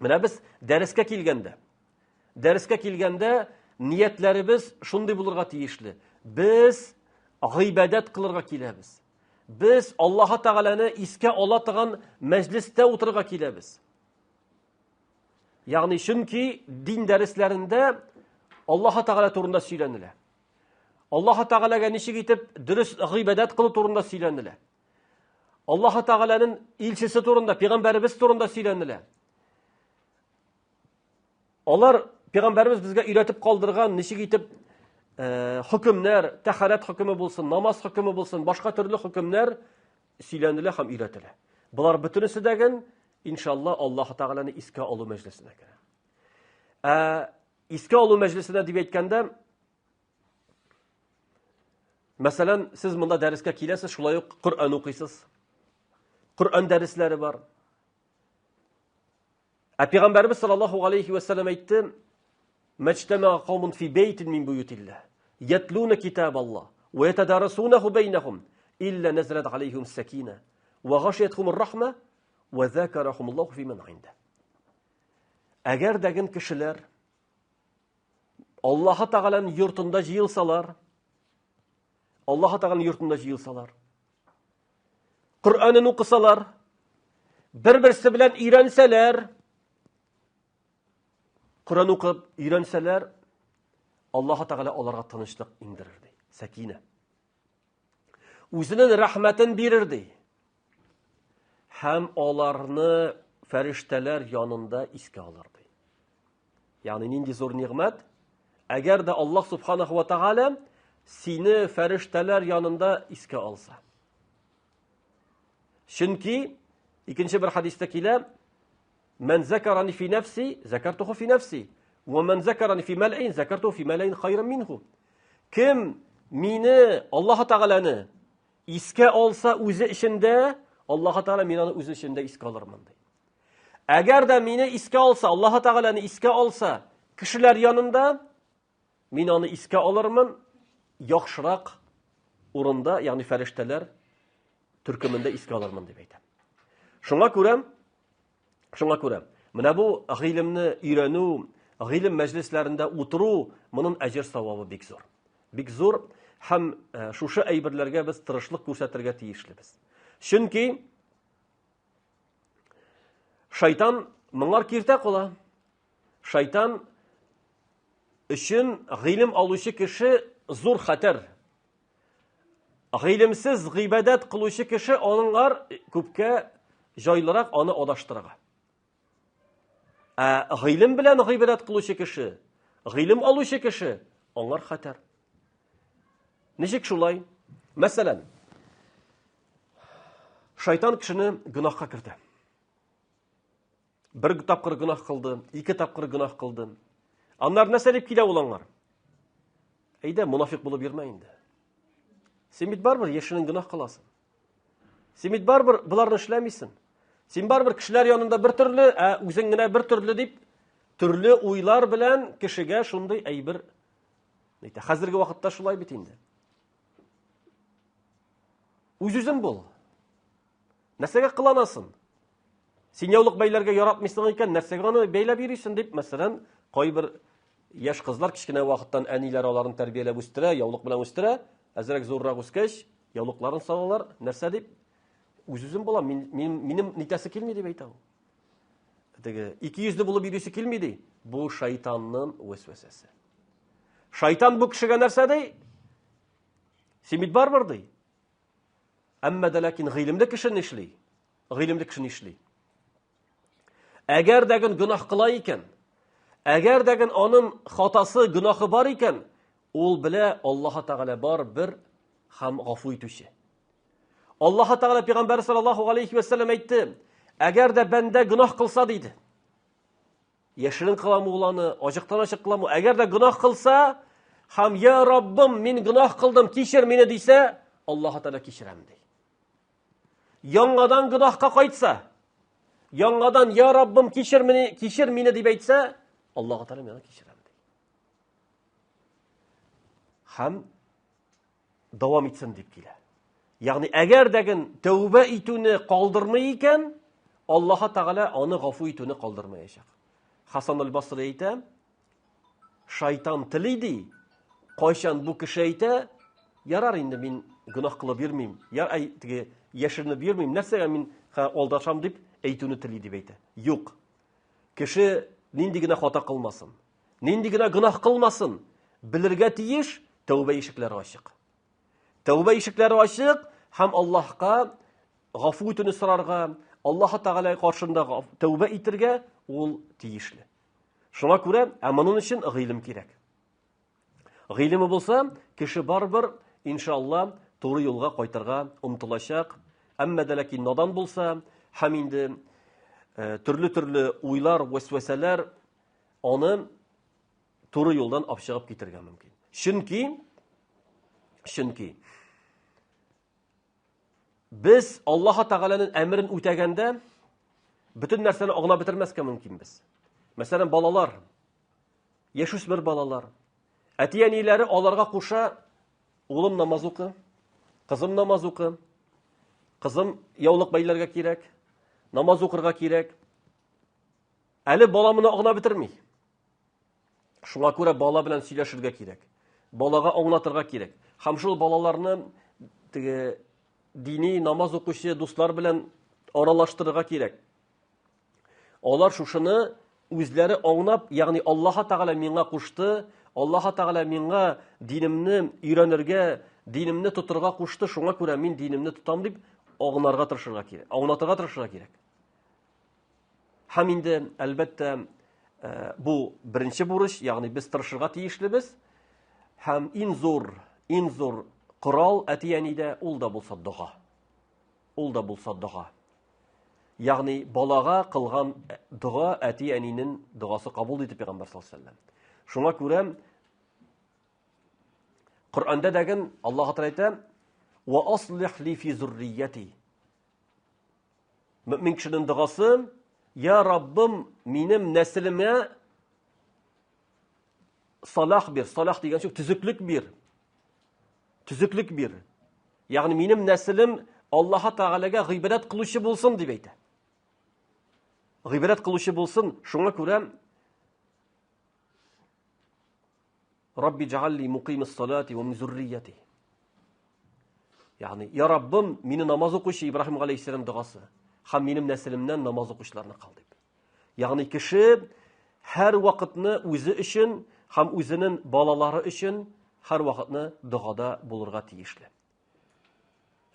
менә без дәрескә килгәндә ниятләребез шундый булырга тиешле. Без гыйбадат кылырга киләбез. Biz Аллаһ Тәгаләне искә ала торган мәҗлестә утырырга киләбез. Ягъни чөнки дин дәресләрендә Аллаһ Тәгалә турында сөйләнелә. Аллаһ Тәгаләгә ничек итеп дөрес гыйбадат кылу турында сөйләнелә. Аллаһ Тәгаләнең илчесе турында, пәйгамбәребез турында сөйләнелә. Алар пәйгамбәребез безгә өйрәтеп калдырган ничек итеп хөкемнәр, тәһарат хөкеме булсын, намаз хөкеме булсын, башка төрле хөкемнәр сөйләнелә һәм өйрәтелә. Булар бөтенесе дәген иншалла Аллаһ Тәгаләне искә алу мәҗлесенә керә. Искә алу мәҗлесенә дип әйткәндә, мәсәлән, сез монда дәрескә киләсез, шулай ук Коръан укыйсыз. Коръан дәресләре бар. Пәйгамбәрбез саллаллаһу алейхи ва саллям әйтте: "Мәҗтәмә кавмун фи бәйтин мин буютиллаһ, ятлуна китабаллаһ ва ятадарасунаху бәйнәһум, илля назалат алейһим сакина ва гашиятһум ар-рахма ва закарахумуллаһу фи ман инда." Әгәр дәген кешеләр Аллаһ Тәгаләнең йортында җыелсалар, Коръанын укысалар, бер-берсе белән өйрәнсәләр, Коръан укып өйрәнсәләр, Аллаһ Тәгалә аларга тынычлык индерер ди, сакина. Үзенең рәхмәтен бирер ди. Һәм аларны фәрештәләр янында искә алыр ди. Ягъни нинди зур ниғмәт? Әгәр дә Аллаһ Субханаһу ва Тәгалә сине фәрештәләр янында искә алса. Чөнки икенче бер хадистә килә: "Мен закарани фи нәфси, закартуху фи нәфси, ва мен закарани фи мал'ин, закартуху фи мал'ин хайран минху." Кем мине, Аллаһ Тәгаләне искә алса үзе эчендә, Аллаһ Тәгалә мине үзе эчендә искә алырмын ди. Әгәр дә мине искә алса, Аллаһ Тәгаләне искә алса, кешеләр янында, мин аны искә алырмын яхшырак урында, ягъни фәрештәләр төркемендә искә алырмын дип әйтә. Шуңа күрә, менә бу гыйлемне өйрәнү, гыйлем мәҗлесләрендә утыру, моның әҗер савабы бик зур. Бик зур һәм шушы әйберләргә без тырышлык күрсәтергә тиешлебез. Чөнки шайтан моңар киртә кыла. Шайтан өчен гыйлем алучы кеше зур хәтер. Гыйлемсез гыйбадат кылучы кеше аныңар күпкә җайлырак аны адаштырырга. Гыйлем белән гыйбадат кылучы кеше, гыйлем алучы кеше аңар хәтер. Ничек шулай? Мәсәлән, шайтан кешене гынаһка кертә. Бер тапкыр гынаһ кылды, ике тапкыр гынаһ кылды. Аннар нәрсә дип килә ул аңар? Әйдә, мунафик булып йөрмә инде. Син бит барбыр яшенең гынаһ кыласың. Син бит барбыр буларны эшләмисең. Син барбыр кешеләр янында бер төрле, үзең генә бер төрле дип, төрле уйлар белән кешегә шундый әйбер әйтә. Хәзерге вакытта шулай бит инде. Үзең бул. Нәрсәгә кыланасың? Син яулык бәйләргә яратмыйсың икән, нәрсәгә аны бәйләп йөрисең дип, мәсәлән, кайбер яшь кызлар кичкенә вакыттан әниләр аларын тәрбияләп үстерә, яулык белән үстерә, әзрәк зуррак үскәч, яулыкларын салалар, нәрсә дип, үзем булам, минем нитәсе килми дип әйтә ул. Теге 200 булып йөрисе килми ди. Бу шайтанның вәсвәсәсе. Шайтан бу кешегә нәрсә ди? Сен бит барбыр ди. Әмма дә ләкин гыйлемле кешене эшли. Гыйлемле кешене эшли. Әгәр дәген гөнаһ кыла икән, әгәр дәген аның хатасы, гөнаһы бар икән, ул белә Аллаһ Тәгалә бар бер һәм гафу итүче. Аллаһ Тәгалә Пәйгамбәр саллаллаһу алейхи ва саллям әйтте: "Әгәр дә бәндә гөнаһ кылса" диде. Яшерен кыламы уланы, ачыктан ачык кыламы, әгәр дә гөнаһ кылса, һәм "Я Раббым, мин гөнаһ кылдым, кичер мине" дисә, Аллаһ Тәгалә кичерәм ди. Яңадан гөнаһка кайтса, яңадан "Я Раббым, кичер мине" дип әйтсә, Аллаһ Тәгалә мине кичерәм ди. Һәм дәвам итсен дип килә. Ягъни әгәр дәген тәүбә итүне калдырмый икән, Аллаһ Тәгалә аны гафу итүне калдырмаячак. Хасан аль-Басри әйтә, шайтан тели ди, кайчан бу кеше әйтә, ярар инде мин гөнаһ кылып йөрмим, теге яшеренеп йөрмим, нәрсәгә мин алдашам дип әйтүне тели дип әйтә. Юк. Кеше нинди генә хата кылмасын, нинди генә гөнаһ кылмасын, белергә тиеш, тәүбә ишекләре ачык. Тәүбә ишекләре ачык һәм Аллаһка гафу итүне сорарга, Аллаһ Тәгалә каршында тәүбә итәргә ул тиешле. Шуңа күрә, моның өчен гыйлем кирәк. Гыйлеме булса, кеше барбыр, иншалла, туры юлга кайтырга омтылачак. Әмма дә ләкин надан булса, һәм инде төрле уйлар, вәсвәсәләр аны туры юлдан апчыгып китергә мөмкин. Чөнки без Аллаһ Тәгаләнең әмрен үтәгәндә бөтен нәрсәне аңлап бетермәскә мөмкин без. Мәсәлән, балалар, яшүсмер балалар, әти-әниләре аларга куша: "Улым намаз укы, кызым намаз укы, кызым яулык бәйләргә кирәк, намаз укырга кирәк." Әле бала моны аңлап бетерми. Шуңа күрә бала белән сөйләшергә кирәк. Балага аңлатырга кирәк. Һәм шул балаларны теге дини намаз укучы дуслар белән аралаштырырга кирәк. Алар шушыны үзләре аңлап, ягъни Аллаһ Тәгалә миңа кушты, Аллаһ Тәгалә миңа динемне өйрәнергә, динемне тотырга кушты, шуңа күрә мин динемне тотам дип аңларга тырышырга кирәк, аңлатырга тырышырга кирәк. Һәм инде, әлбәттә, бу беренче бурыч, ягъни без тырышырга тиешлебез. Һәм иң зур корал әти-әнидә ул да булса дуга. Ул да булса дуга. Ягъни балага кылган дуга әти-әнинең дугасы кабул итеп Пәйгамбәр саллаллаһу алейһи ва саллям. Шуңа күрә Коръәндә дәген Аллаһ Тәгалә әйтә: "Ва аслих ли фи зуррияти." Мөмин кешенең дугасы: "Я Раббым, минем нәселемә салах бир." Салах дигән сүз төзеклек бир. Төзеклек бир. Ягъни минем нәселем Аллаһ Тәгаләгә гыйбадәт кылучы булсын дип әйтә. Гыйбадәт кылучы булсын. Шуңа күрә Рабби җәгальли муқимис салати ва мин зуррияти. Ягъни, "Я Раббым, мине намаз укучы Ибраһим алейһиссалам дугасы, һәм минем нәселемнән намаз укучыларны кыл" дип. Ягъни кеше һәр вакытны үзе өчен һәм үзенең балалары өчен һәр вакытны дугада булырга тиешле.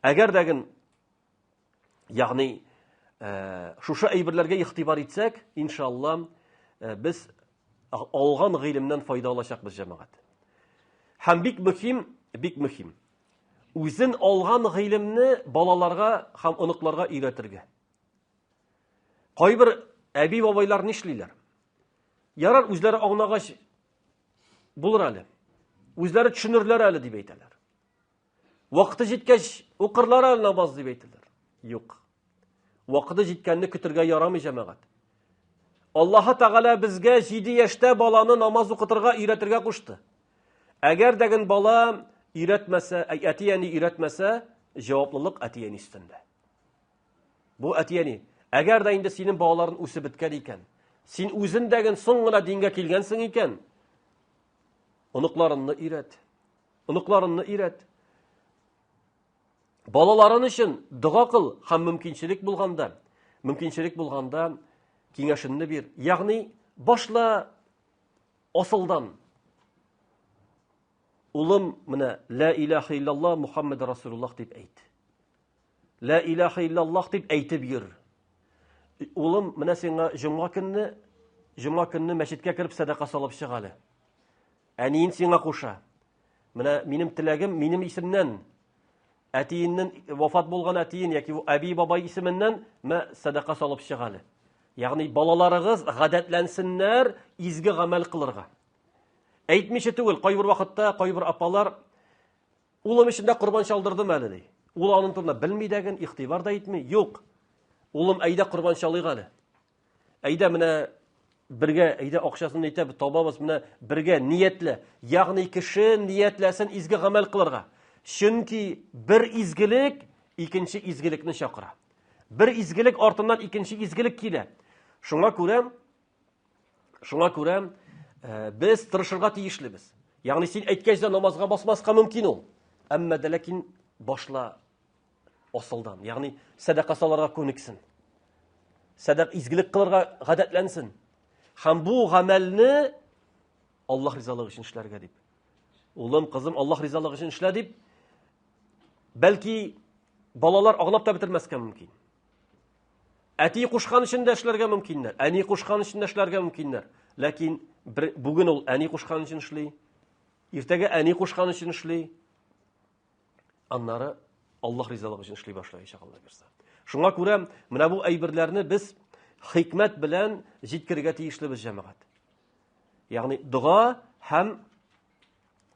Әгәр дәген, ягъни, шушы әйберләргә игътибар итсәк, иншалла, без алган гыйлемнән файда алачакбыз, җәмәгать. Һәм бик мөһим, үзен алган гыйлемне балаларга һәм оныкларга өйрәтергә. Кайбер әби-бабайлар нишлиләр? Ярар, үзләре аңлагач булыр әле. Үзләре төшенерләр әле дип әйтәләр. Вакыты җиткәч укырлар әле намаз дип әйтәләр. Юк. Вакыты җиткәнне көтәргә ярамый, җәмәгать. Аллаһ Тәгалә безгә 7 яшьтә баланы намаз укытырга өйрәтергә кушты. Әгәр дәген бала өйрәтмәсә, әти-әни өйрәтмәсә, җаваплылык әти-әни өстендә. Бу әти-әни, әгәр дә инде синең балаларың үсеп беткән икән, син үзең дәген соң гына дингә килгәнсең икән, оныкларыңны өйрәт. Балаларын өчен дуга кыл һәм мөмкинчелек булганда киңәшенне бир. Ягъни башла асылдан. улым, менә, ла илаха иллаллах Мухаммад Расулуллах дип әйт. Ла илаха иллаллах дип әйтеп йөр. Улым, менә сиңа җомга көнне мәчеткә кереп садака салып чык әле. Әниин сиңа куша. Менә минем теләгем, минем исемнән, әтиеннән вафат булган әтиен яки әби бабай исеменнән садака салып чык әле. Ягъни балаларыгыз гадәтләнсеннәр изге гамәл кылырга. Әйтмичә түгел, кайбер вакытта кайбер апалар улым өчен дә курбан чалдырдым әле ди. Ул аның турында белми дәген, игътибар да итми. Юк. Улым әйдә курбан чалыйк әле. Әйдә менә бергә, әйдә акчасын әйтеп табабыз, менә бергә ниятле. Ягъни кеше ниятләсен изге гамәл кылырга. Чөнки бер изгелек икенче изгелекне чакыра. Бер изгелек артыннан икенче изгелек килә. Шуңа күрә без тырышырга тиешлебез. Ягъни син әйткәч тә намазга басмаска мөмкин ул. Әмма дә ләкин башла асылдан. Ягъни садака саларга күнексен. Садак изгелек кылырга гадәтләнсен. Һәм бу гамәлне Аллаһ ризалыгы өчен эшләргә дип. Улым, кызым, Аллаһ ризалыгы өчен эшлә дип. Бәлки балалар аңлап та бетермәскә мөмкин. Әти кушкан өчен дә эшләргә мөмкиннәр. Әни кушкан өчен дә эшләргә мөмкиннәр. Ләкин бүген ул әни кушкан өчен эшли. Иртәгә әни кушкан өчен эшли. Аннары Аллаһ ризалыгы өчен эшли башлаячак Алла бирсә. Шуңа күрә менә бу әйберләрне без хикмәт белән җиткерергә тиешлебез җәмәгать. Ягъни дуга һәм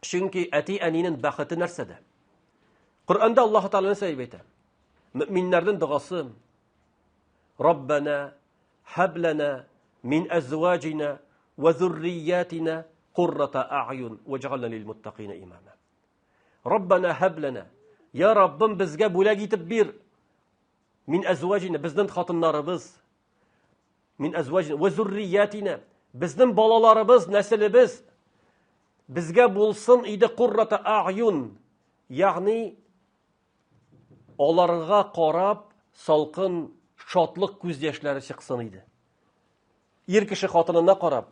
чөнки әти-әнинең бәхете нәрсәдә? Коръәндә Аллаһ Таала сөйләп әйтә. Мөэминнәрнең дугасы: Раббана һаб лана мин азваҗина ва зурриятина qurrata a'yun waj'alna lil muttaqina imama. Rabbana hab lana. Ya Rabbim bizga bo'lak etib bir. Min azwajina bizning xotinlarimiz. Min azwajina va zurriyatina bizning bolalarimiz, naslimiz bizga bo'lsin ide qurrata a'yun. Ya'ni ularga qarab salqin şotliq ko'z yoshlari chiqsin edi. Er kishi xotinina qarab,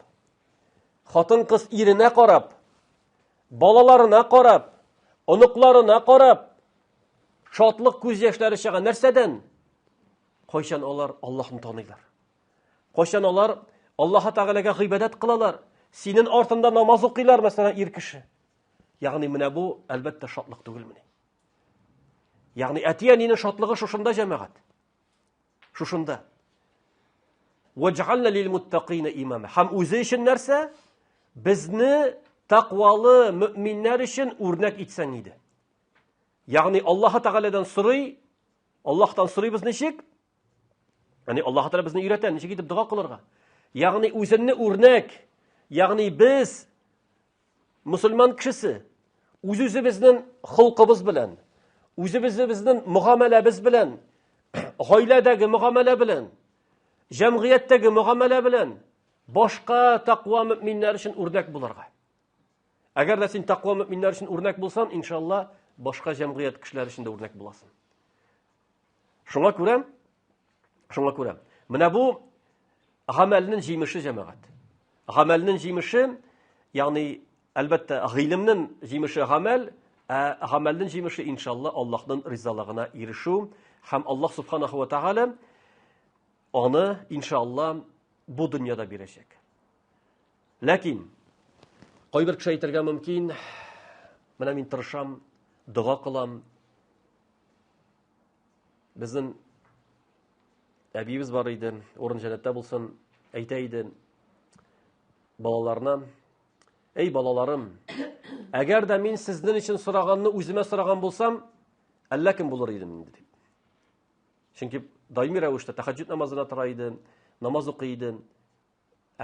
xotin qiz erine qarab, bolalarına qarab, unuqlarına qarab şotliq ko'z yoshlari chiqqan narsadan qo'shan ular Allohni tanıylar. Qo'shan ular Alloh Taolaga g'ibodat qilalar. Senin ortında namoz o'qiylar masalan er kishi. Ya'ni mana bu albatta shotliq tugilmini. Ya'ni atiyaninin shotligi shushunda jamoat. Shushunda. Vaj'alna lil muttaqina imama. Ham o'zi uchun narsa bizni taqvoli mu'minlar uchun o'rnak etsan edi. Ya'ni Alloh Taoladan so'ray, Allohdan so'raymiz nechik? Ya'ni Alloh Taolo bizni o'ratan, nechik etib duo qilarga. Ya'ni o'zini o'rnak, ya'ni biz musulmon kishisi o'zimizning xulqimiz bilan, o'zimizning muomalamiz bilan, oiladagi muomala bilan, jamiyatdagi muomala bilan boshqa taqvo mu'minlar uchun o'rnak bo'larga. Agar sen taqvo mu'minlar uchun o'rnak bo'lsan, inshaalloh boshqa jamiyat kishilari uchun da o'rnak bo'lasan. Shunga ko'ra, mana bu amalning jimishi jamoat. Amalning jimishi, ya'ni albatta g'ilmning jimishi amalning jimishi inshaalloh Allohning rizolig'iga erishuv ham Alloh subhanahu va taolo onu inshaalloh bu dunyoda beracak. Lakin qo'yib kishi aytirga mumkin, mana men tirisham, duo qilam. Bizning abimiz bor edi, o'rin jannatda bo'lsin, aytaydi bolalarına: "Ey balalarim, agar da men sizning uchun so'raganni o'zimga so'ragan bo'lsam, alla kim bo'lar edim" dedi. Chunki doimiy ravishda tahajjud namozini turaydi, namoz o'qiydi.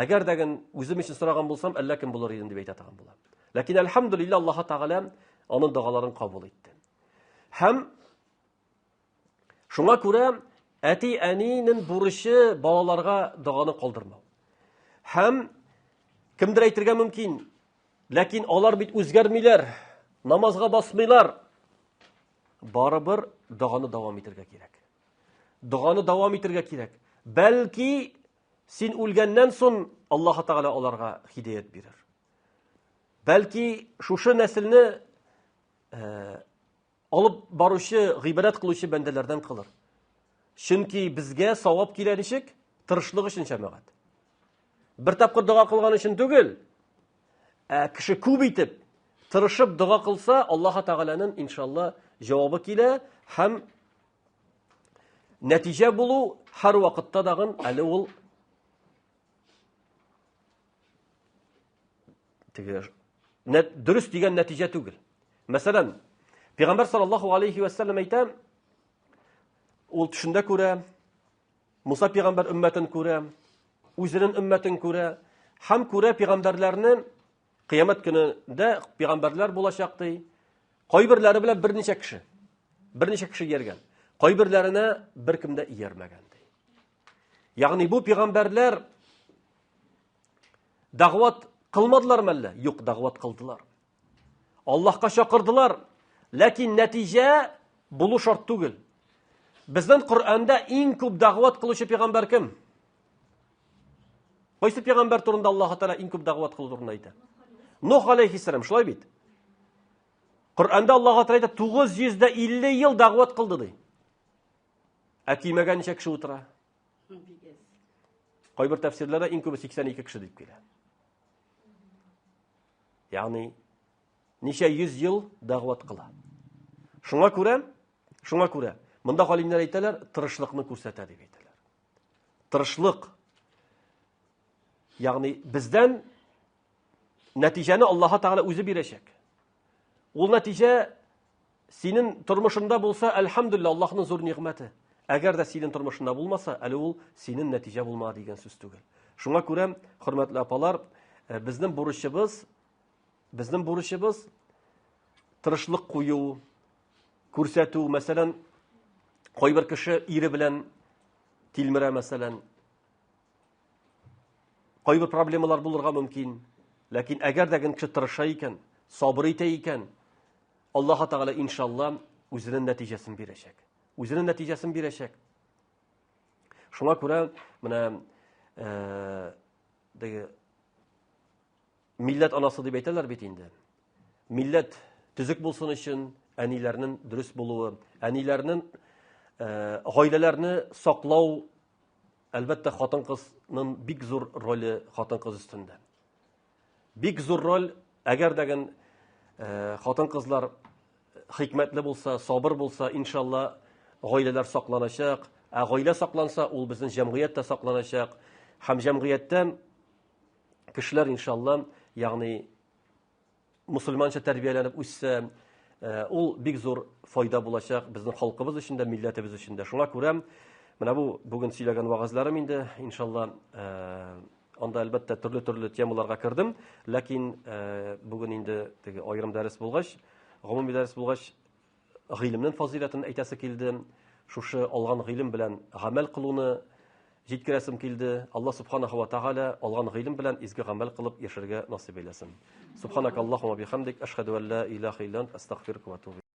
Agar dagin o'zim uchun so'ragan bo'lsam, alla kim bo'lar edim deb aytadigan bo'lar. Lakin alhamdulillah Alloh taolo uning duolarini qabul etdi. Ham shunga ko'ra ati-anining burishi bolalarga duoni qoldirmau. Ham kimdir aytirga mumkin, lakin ular bit o'zgarmaylar, namozga bosmaylar. Baribir duoni davom ettirga kerak. Duoni davom ettirga kerak. Balki sen o'lgandan so'ng Alloh taolo ularga hidoyat berar. Belki şuşu nesilini alıp barışı, gıybet kılışı bendelerden kılır. Çünkü bizge savap kilenişik, tırışlık için şemaat. Bir tapkır dua kılgan için tügül, kişi kub itip, tırışıp dua kılsa, Allah Teala'nın inşallah cevabı kile, hem netice bulu, her vakitte dağın, ali ol, dürüst diyen netice tügül. Mesela, Peygamber sallallahu aleyhi ve sellem aytam, ol tüşünde köre, Musa peygamber ümmetin köre, özünün ümmetin köre, hem köre peygamberlerinin kıyamet gününde peygamberler bulaşaktı. Kaybirleri bile bir neçe kişi yergen. Kaybirlerine bir kimde yermegendi. Yani bu peygamberler davet kılmadılar mı? Yok, davet kıldılar. Allah'a şakırdılar. Lakin netice bulu şart değil. Bizden Kur'an'da en köp davet kılışı peygamber kim? Qaysı peygamber turunda Allah Teala en köp davet kıldırınaydı? Nuh aleyhisselam, şulay bit. Kur'an'da Allah Teala 950 yıl davet kıldı dey. Akimegen neçe kişi otura? Qaybir tefsirlerde en köpü 82 kişi deyip gele. Yani neçe 100 yıl davet kıla. Şuna köre. Mında alimler aytalar, tırışlıkını ko'rsatadi deb aytalar. Tırışlık. Yani bizden neticeni Allah Teala o'zi beracak. O netice senin turmuşunda bulsa elhamdülillah Allah'ın zor nimeti. Eğer de senin turmuşunda bulmasa, ol senin netice bulma degan söz tugul. Şuna ko'ra, hurmatli apalar, bizning buruşibız tırışlık koyu, ko'rsatuv, masalan, Qaybir kishi iri bilan tilmira masalan. Qaybir problemalar bulurga mümkün. Lakin agar dagin kishi tirishsa ekan, sabr eta ekan, Alloh Taala inshaalloh o'zining natijasini beracak. Shunga ko'ra, mana millat anası deb aytalar bit endi. Millat tuzuk bo'lsin uchun anilarning durust bo'luvi, anilarning oilalarni saqlov albatta xotin-qizning big zo'r roli xotin-qiz ustida. Big zo'r rol agar degan xotin-qizlar hikmatli bo'lsa, sabr bo'lsa, inshaalloh oilalar saqlanacak. Oila saqlansa, ul bizning jamiyatda saqlanacak. Ham jamiyatdan kishilar inshaalloh, ya'ni musulmoncha tarbiyalanib o'ssa, ul big zo'r foyda bo'lacak bizning xalqimiz uchun, millatimiz uchun. Shunga ko'ra, mana bugun söylagan va'zlarim endi inshaalloh onda albatta turli temalarga kirdim, lakin bugun endi ayrim dars bo'lgach, umumiy dars bo'lgach, ilmning fazilatini aytasi keldi. Şuşu algan ilim bilen amel kılını jetkirasim keldi. Allah subhanahu wa ta'ala algan ilim bilen izgi amel kılıp yaşarga nasip eylesin. Subhanakallahumma bihamdik, eşhedü en la ilahe illan, estağfiruke ve etûbü